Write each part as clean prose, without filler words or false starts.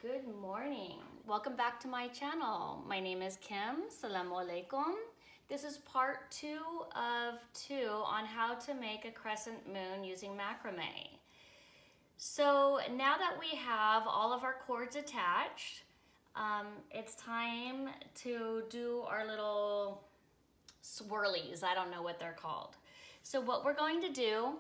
Good morning. Welcome back to my channel. My name is Kim. Assalamu alaikum. This is part 2 of 2 on how to make a crescent moon using macrame. So now that we have all of our cords attached, it's time to do our little swirlies. I don't know what they're called. So what we're going to do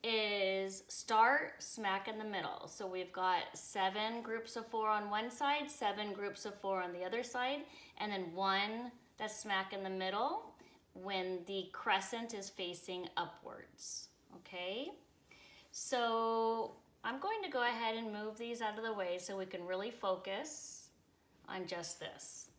is start smack in the middle. So we've got 7 groups of 4 on one side, 7 groups of 4 on the other side, and then one that's smack in the middle when the crescent is facing upwards, okay? So I'm going to go ahead and move these out of the way so we can really focus on just this.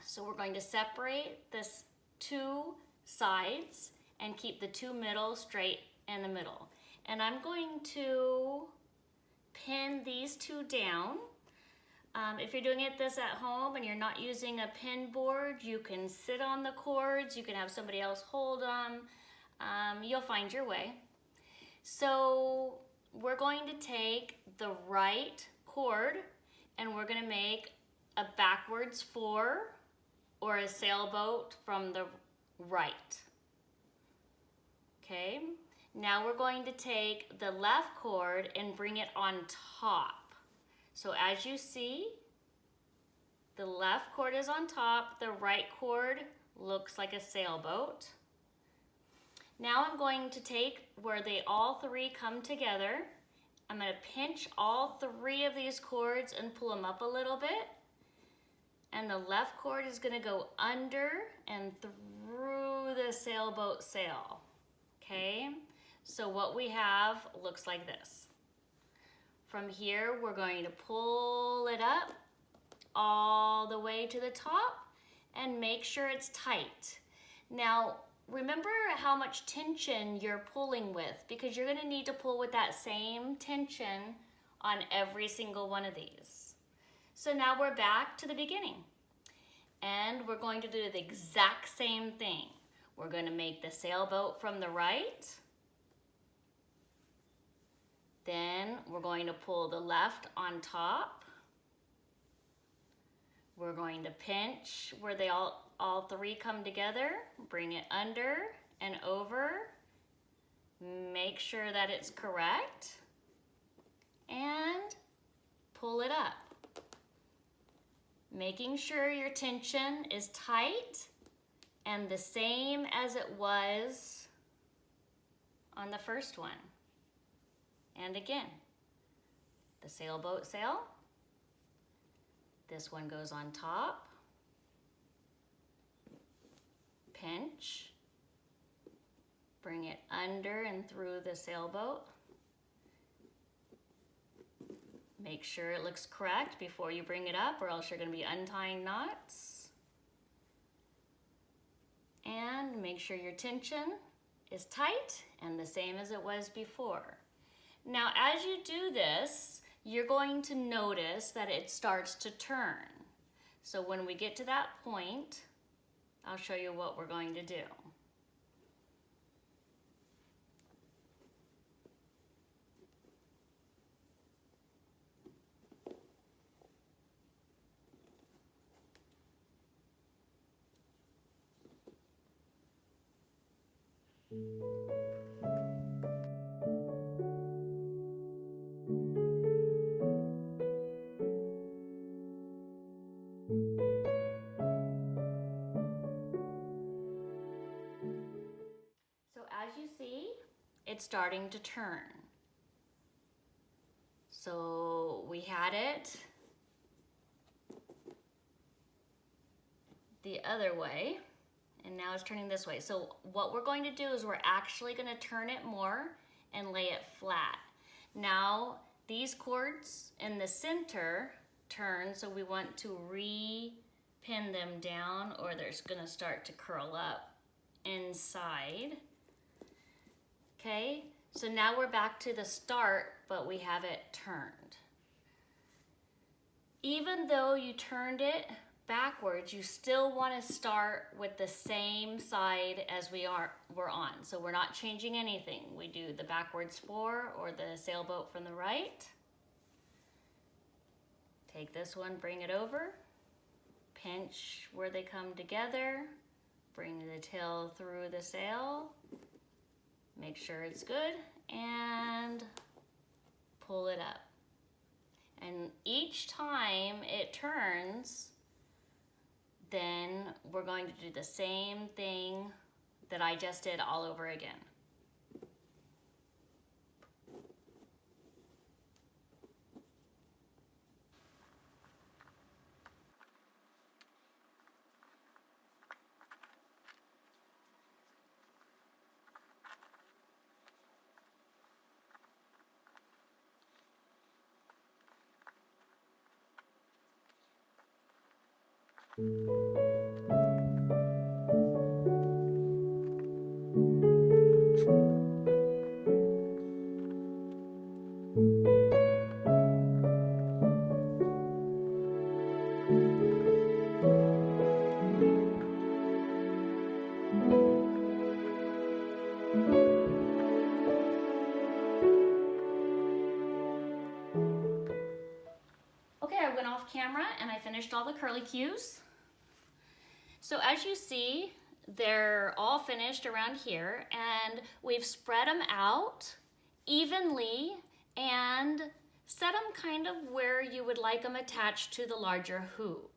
So we're going to separate this 2 sides and keep the 2 middle straight in the middle. And I'm going to pin these 2 down. If you're doing this at home and you're not using a pin board, you can sit on the cords, you can have somebody else hold them. You'll find your way. So we're going to take the right cord and we're going to make a backwards 4 or a sailboat from the right. Okay, now we're going to take the left cord and bring it on top. So as you see, the left cord is on top, the right cord looks like a sailboat. Now I'm going to take where they all 3 come together. I'm going to pinch all 3 of these cords and pull them up a little bit. And the left cord is going to go under and through the sailboat sail. Okay, so what we have looks like this. From here, we're going to pull it up all the way to the top and make sure it's tight. Now, remember how much tension you're pulling with, because you're going to need to pull with that same tension on every single one of these. So now we're back to the beginning and we're going to do the exact same thing. We're going to make the sailboat from the right. Then we're going to pull the left on top. We're going to pinch where they all 3 come together. Bring it under and over. Make sure that it's correct. And pull it up. Making sure your tension is tight and the same as it was on the first one. And again, the sailboat sail. This one goes on top. Pinch. Bring it under and through the sailboat. Make sure it looks correct before you bring it up, or else you're going to be untying knots. And make sure your tension is tight and the same as it was before. Now, as you do this, you're going to notice that it starts to turn. So when we get to that point, I'll show you what we're going to do. So as you see, it's starting to turn. So we had it the other way, and now it's turning this way. So what we're going to do is we're actually going to turn it more and lay it flat. Now these cords in the center turn, so we want to re-pin them down or they're going to start to curl up inside. Okay, so now we're back to the start, but we have it turned. Even though you turned it backwards, you still want to start with the same side as we're on. So we're not changing anything. We do the backwards 4 or the sailboat from the right. Take this one, bring it over, pinch where they come together, bring the tail through the sail, make sure it's good, and pull it up. And each time it turns, then we're going to do the same thing that I just did all over again. Okay, I went off camera and I finished all the curly cues. So as you see, they're all finished around here, and we've spread them out evenly and set them kind of where you would like them attached to the larger hoop.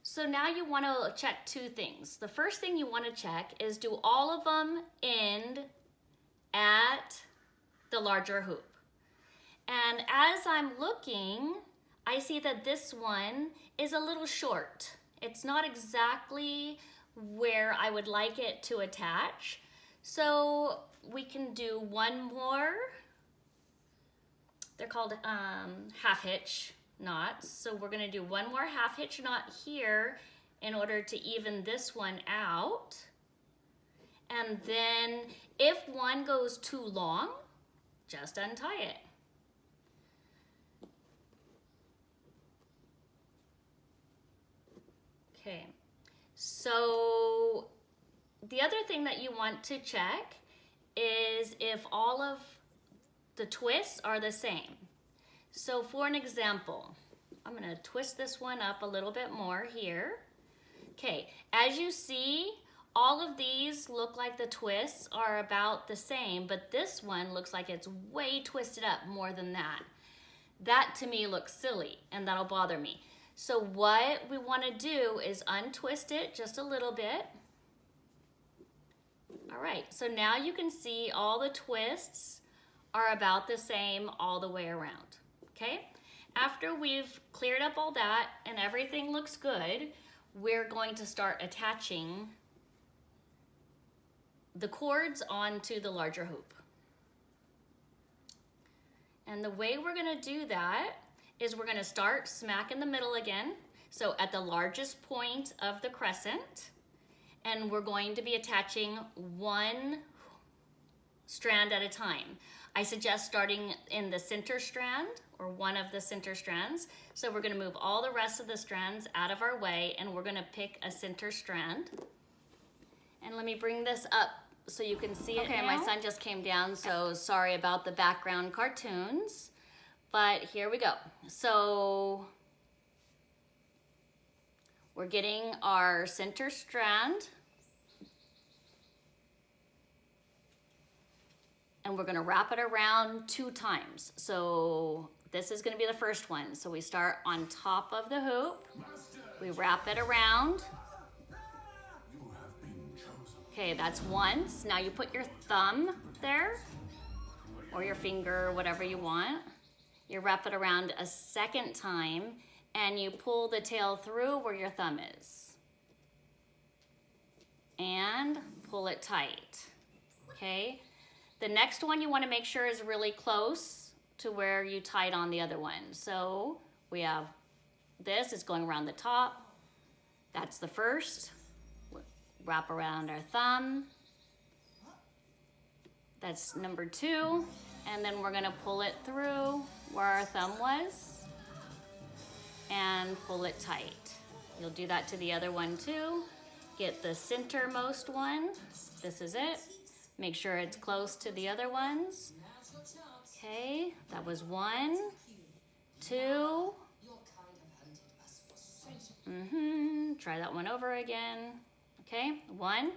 So now you want to check two things. The first thing you want to check is, do all of them end at the larger hoop? And as I'm looking, I see that this one is a little short. It's not exactly where I would like it to attach. So we can do one more. They're called half hitch knots. So we're gonna do one more half hitch knot here in order to even this one out. And then if one goes too long, just untie it. Okay, so the other thing that you want to check is if all of the twists are the same. So for an example, I'm gonna twist this one up a little bit more here. Okay, as you see, all of these look like the twists are about the same, but this one looks like it's way twisted up more than that. That to me looks silly, and that'll bother me. So what we want to do is untwist it just a little bit. All right, so now you can see all the twists are about the same all the way around, okay? After we've cleared up all that and everything looks good, we're going to start attaching the cords onto the larger hoop. And the way we're gonna do that is we're gonna start smack in the middle again, so at the largest point of the crescent, and we're going to be attaching one strand at a time. I suggest starting in the center strand, or one of the center strands. So we're gonna move all the rest of the strands out of our way, and we're gonna pick a center strand. And let me bring this up so you can see it now. Okay, my son just came down, so sorry about the background cartoons. But here we go. So we're getting our center strand, and we're gonna wrap it around 2 times. So this is gonna be the first one. So we start on top of the hoop, we wrap it around. Okay, that's once. Now you put your thumb there, or your finger, whatever you want. You wrap it around a second time, and you pull the tail through where your thumb is. And pull it tight, okay? The next one you wanna make sure is really close to where you tied on the other one. So we have this is going around the top. That's the first. Wrap around our thumb. That's number 2. And then we're gonna pull it through where our thumb was and pull it tight. You'll do that to the other one too. Get the centermost one. This is it. Make sure it's close to the other ones. Okay, that was 1, 2, try that one over again. Okay, 1,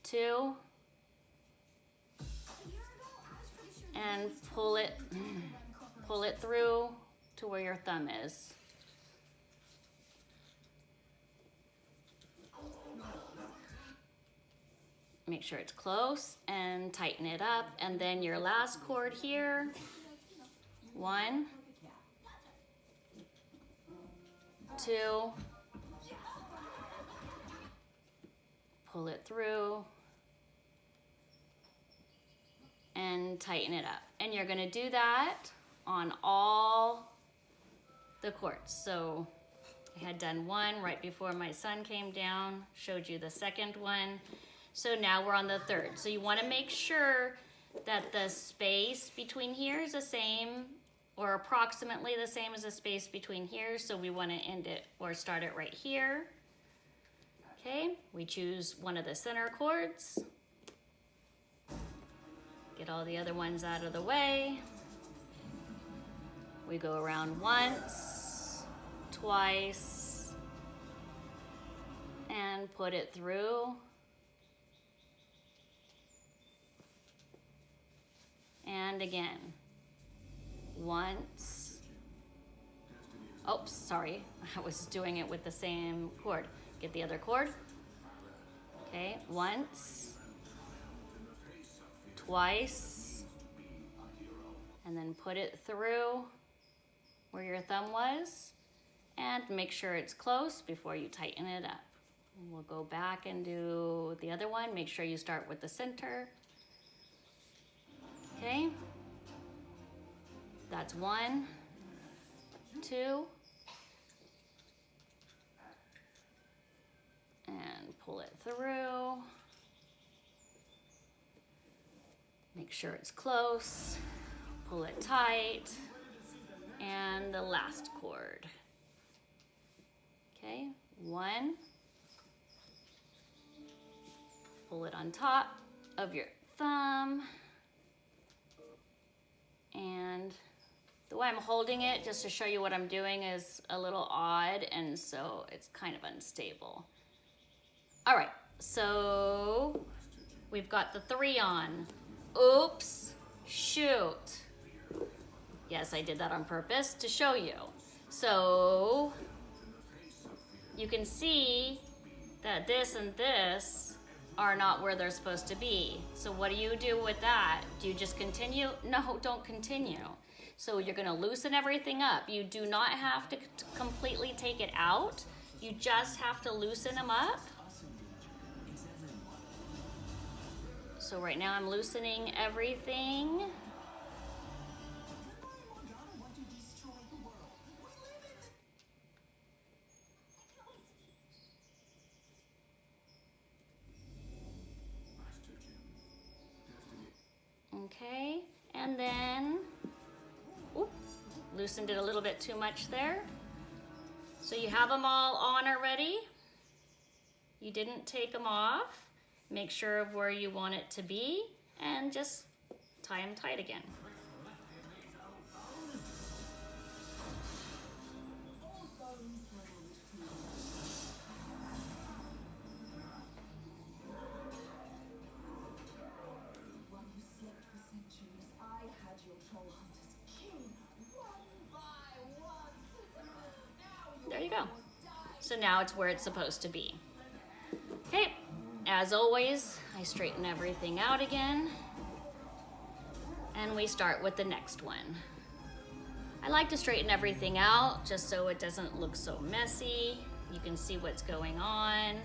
2, and pull it through to where your thumb is. Make sure it's close and tighten it up. And then your last cord here, 1, 2, pull it through and tighten it up. And you're gonna do that on all the cords. So I had done one right before my son came down, showed you the second one. So now we're on the third. So you wanna make sure that the space between here is the same or approximately the same as the space between here. So we wanna end it or start it right here. Okay, we choose one of the center chords. Get all the other ones out of the way. We go around once, twice, and put it through. And again, once. Oh, sorry, I was doing it with the same chord. Get the other chord. Okay, once, twice, and then put it through where your thumb was, and make sure it's close before you tighten it up. We'll go back and do the other one. Make sure you start with the center. Okay, that's 1, 2, and pull it through. Make sure it's close, pull it tight, and the last chord. Okay, 1, pull it on top of your thumb. And the way I'm holding it, just to show you what I'm doing, is a little odd, and so it's kind of unstable. All right, so we've got the 3 on. Oops, shoot. Yes, I did that on purpose to show you. So you can see that this and this are not where they're supposed to be. So what do you do with that? Do you just continue? No, don't continue. So you're gonna loosen everything up. You do not have to completely take it out. You just have to loosen them up. So right now I'm loosening everything. Okay, and then, ooh, loosened it a little bit too much there. So you have them all on already. You didn't take them off. Make sure of where you want it to be and just tie them tight again. There you go. So now it's where it's supposed to be. Okay, as always, I straighten everything out again, and we start with the next one. I like to straighten everything out just so it doesn't look so messy. You can see what's going on,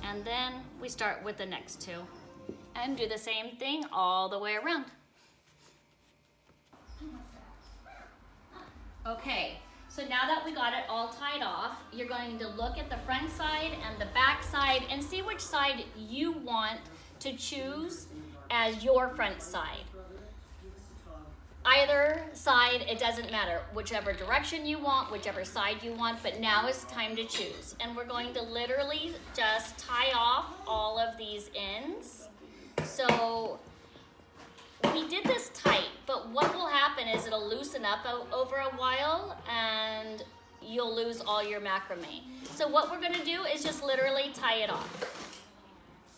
and then we start with the next 2 and do the same thing all the way around. Okay, so now that we got it all tied off, you're going to look at the front side and the back side and see which side you want to choose as your front side. Either side, it doesn't matter, whichever direction you want, whichever side you want, but now is time to choose. And we're going to literally just tie off all of these ends. So we did this tight, but what will happen is it'll loosen up over a while, and you'll lose all your macrame. So what we're gonna do is just literally tie it off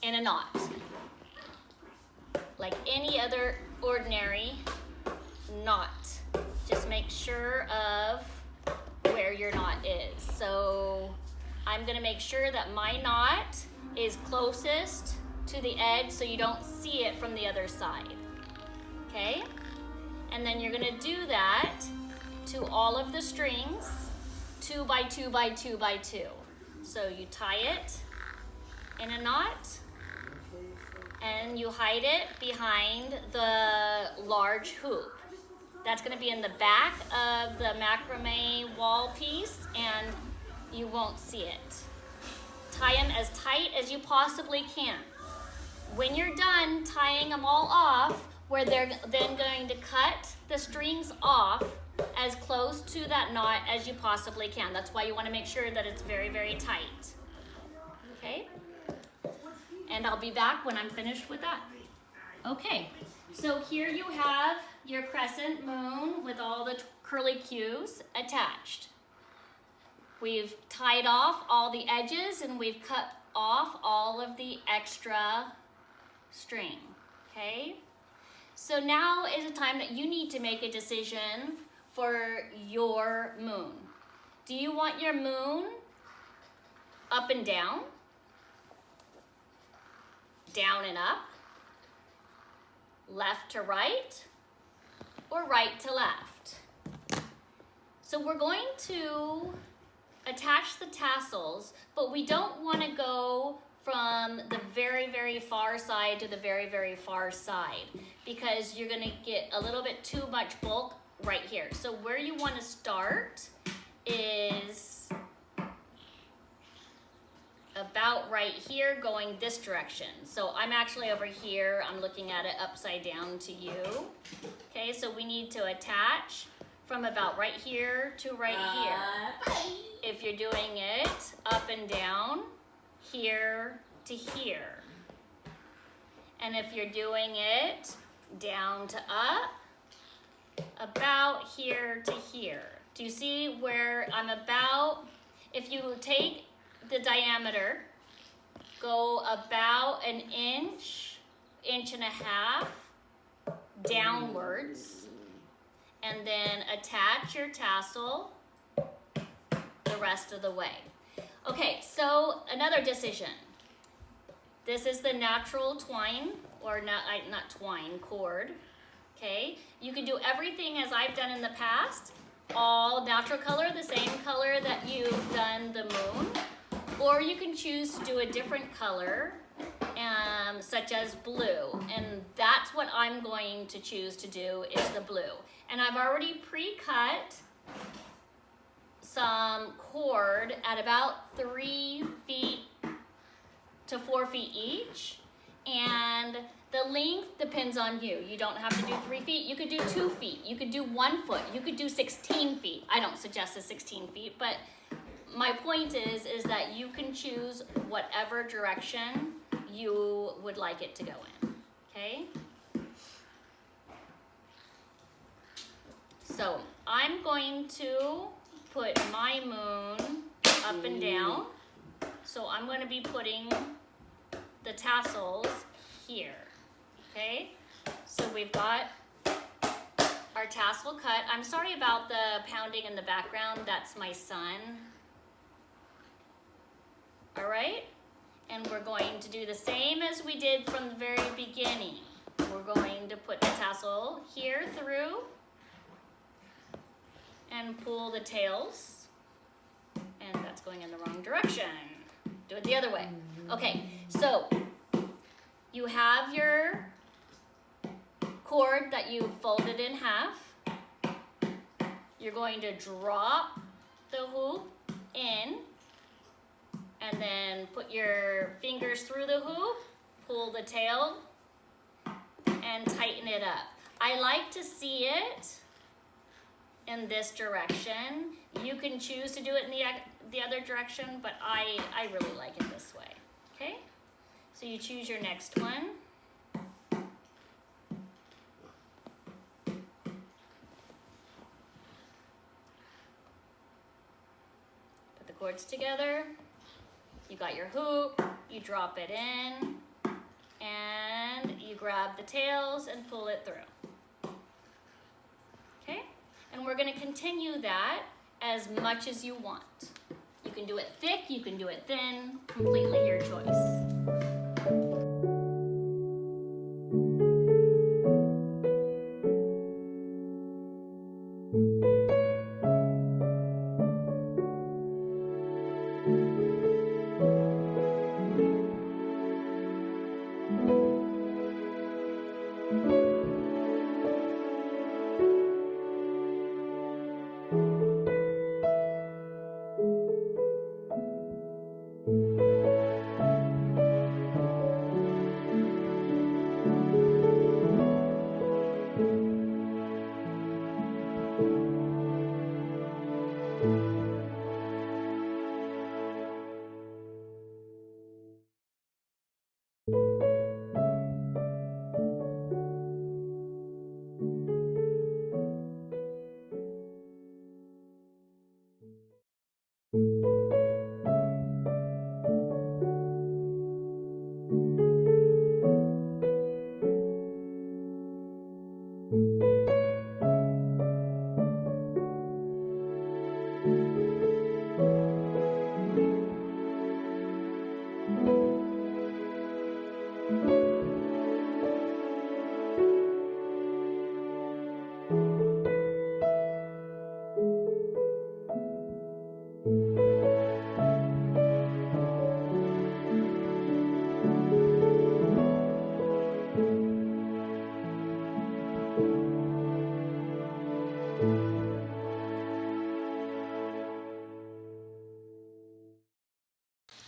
in a knot. Like any other ordinary knot. Just make sure of where your knot is. So I'm gonna make sure that my knot is closest to the edge so you don't see it from the other side. Okay? And then you're gonna do that to all of the strings, 2 by 2 by 2 by 2. So you tie it in a knot and you hide it behind the large hoop. That's gonna be in the back of the macrame wall piece and you won't see it. Tie them as tight as you possibly can. When you're done tying them all off, where they're then going to cut the strings off as close to that knot as you possibly can. That's why you want to make sure that it's very, very tight. Okay? And I'll be back when I'm finished with that. Okay, so here you have your crescent moon with all the curly cues attached. We've tied off all the edges and we've cut off all of the extra string, okay? So now is a time that you need to make a decision for your moon. Do you want your moon up and down, down and up, left to right, or right to left? So we're going to attach the tassels, but we don't want to go from the very, very far side to the very, very far side because you're going to get a little bit too much bulk right here. So where you want to start is about right here going this direction. So I'm actually over here, I'm looking at it upside down to you. Okay, so we need to attach from about right here to right here. If you're doing it up and down, here to here. And if you're doing it down to up, about here to here. Do you see where I'm about? If you take the diameter, go about an inch, inch and a half downwards, and then attach your tassel the rest of the way. Okay, so another decision. This is the natural twine, or not twine, cord. Okay, you can do everything as I've done in the past, all natural color, the same color that you've done the moon, or you can choose to do a different color, such as blue, and that's what I'm going to choose to do is the blue. And I've already pre-cut some cord at about 3 feet to 4 feet each, and the length depends on you. You don't have to do 3 feet, you could do 2 feet, you could do 1 foot, you could do 16 feet. I don't suggest the 16 feet, but my point is that you can choose whatever direction you would like it to go in, okay? So I'm going to put my moon up and down. So I'm going to be putting the tassels here, okay? So we've got our tassel cut. I'm sorry about the pounding in the background. That's my son. All right? And we're going to do the same as we did from the very beginning. We're going to put the tassel here through and pull the tails. And that's going in the wrong direction. Do it the other way. Okay, so you have your cord that you folded in half. You're going to drop the hoop in and then put your fingers through the hoop, pull the tail, and tighten it up. I like to see it in this direction. You can choose to do it in the other direction, but I really like it this way, okay? So you choose your next one. cords together. You got your hoop, you drop it in, and you grab the tails and pull it through. Okay? And we're gonna continue that as much as you want. You can do it thick, you can do it thin, completely your choice.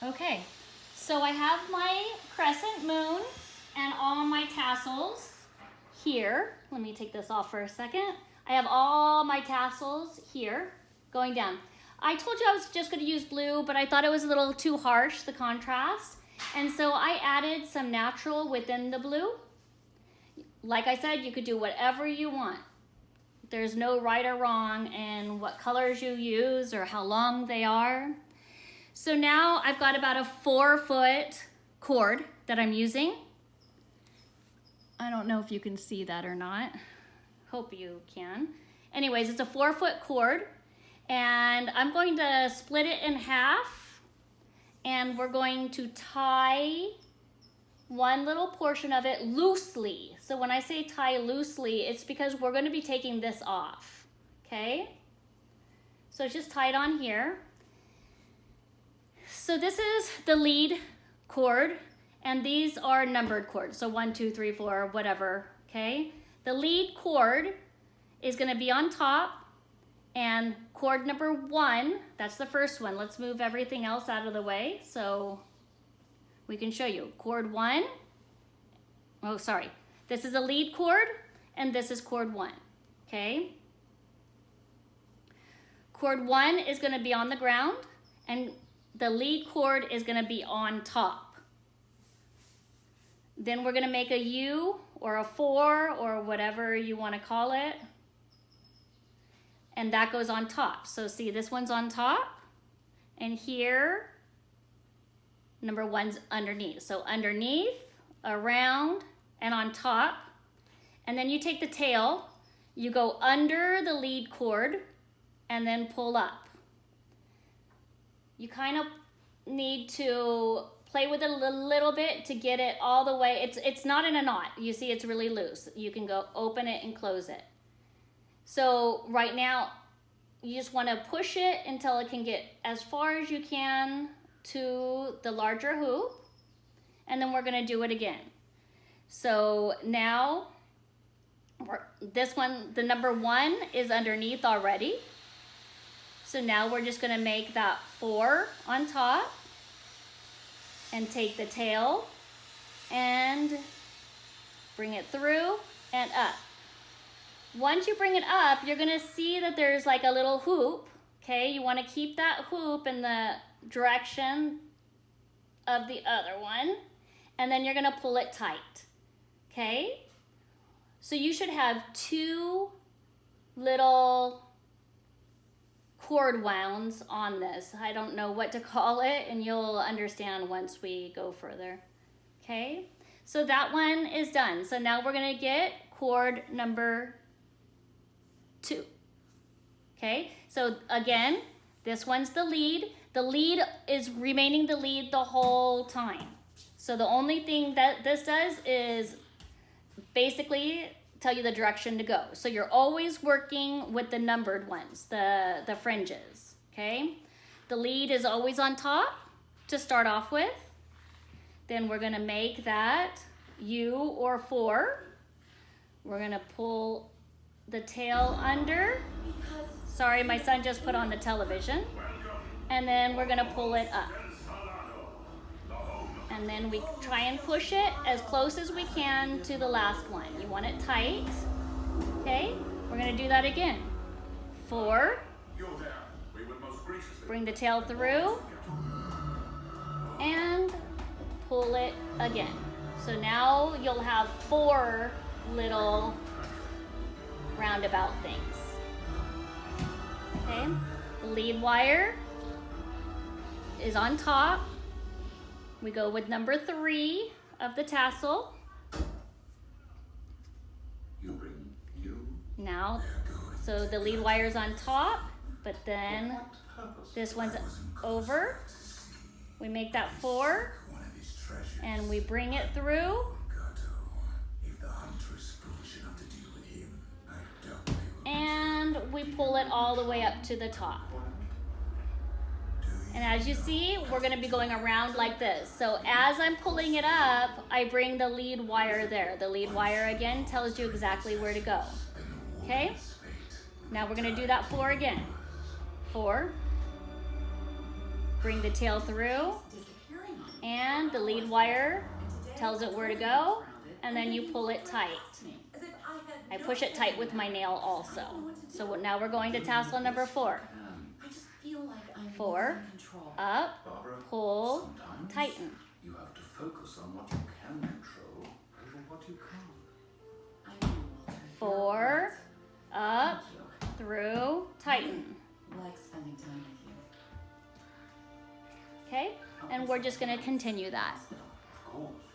Okay, so I have my crescent moon and all my tassels here. Let me take this off for a second. I have all my tassels here going down. I told you I was just gonna use blue, but I thought it was a little too harsh, the contrast. And so I added some natural within the blue. Like I said, you could do whatever you want. There's no right or wrong in what colors you use or how long they are. So now I've got about a 4-foot cord that I'm using. I don't know if you can see that or not. Hope you can. Anyways, it's a 4-foot cord, and I'm going to split it in half, and we're going to tie one little portion of it loosely. So when I say tie loosely, it's because we're going to be taking this off, okay? So it's just tied on here. So this is the lead cord, and these are numbered cords. So 1, 2, 3, 4, whatever, okay? The lead cord is gonna be on top, and cord number 1, that's the first one. Let's move everything else out of the way so we can show you. Cord 1, oh, sorry. This is a lead cord, and this is cord 1, okay? Cord 1 is gonna be on the ground, and the lead cord is gonna be on top. Then we're gonna make a U or a 4 or whatever you wanna call it. And that goes on top. So see, this one's on top, and here, number 1's underneath. So underneath, around, and on top. And then you take the tail, you go under the lead cord, and then pull up. You kind of need to play with it a little bit to get it all the way. It's not in a knot. You see, it's really loose. You can go open it and close it. So right now, you just want to push it until it can get as far as you can to the larger hoop, and then we're going to do it again. So now, this one, the number 1 is underneath already. So now we're just gonna make that 4 on top and take the tail and bring it through and up. Once you bring it up, you're gonna see that there's like a little hoop, okay? You wanna keep that hoop in the direction of the other one, and then you're gonna pull it tight, okay? So you should have 2 little cord wounds on this. I don't know what to call it, and you'll understand once we go further. Okay, so that one is done. So now we're gonna get cord number 2. Okay, so again, this one's the lead. The lead is remaining the lead the whole time. So the only thing that this does is basically tell you the direction to go. So you're always working with the numbered ones, the fringes, okay? The lead is always on top to start off with. Then we're gonna make that U or 4. We're gonna pull the tail under. Sorry, my son just put on the television. And then we're gonna pull it up. And then we try and push it as close as we can to the last one. You want it tight, okay? We're gonna do that again. 4, bring the tail through, and pull it again. So now you'll have 4 little roundabout things, okay? The lead wire is on top. We go with number 3 of the tassel. Now, so the lead wire's on top, but then this one's over. We make that 4, and we bring it through. And we pull it all the way up to the top. And as you see, we're gonna be going around like this. So as I'm pulling it up, I bring the lead wire there. The lead wire again tells you exactly where to go. Okay? Now we're gonna do that 4 again. 4, bring the tail through, and the lead wire tells it where to go, and then you pull it tight. I push it tight with my nail also. So now we're going to tassel number 4. 4, up, pull, tighten. You have to focus on what you can control over what you can't. 4, up, through, tighten. Like spending time with you. Okay, and we're just gonna continue that. Of course.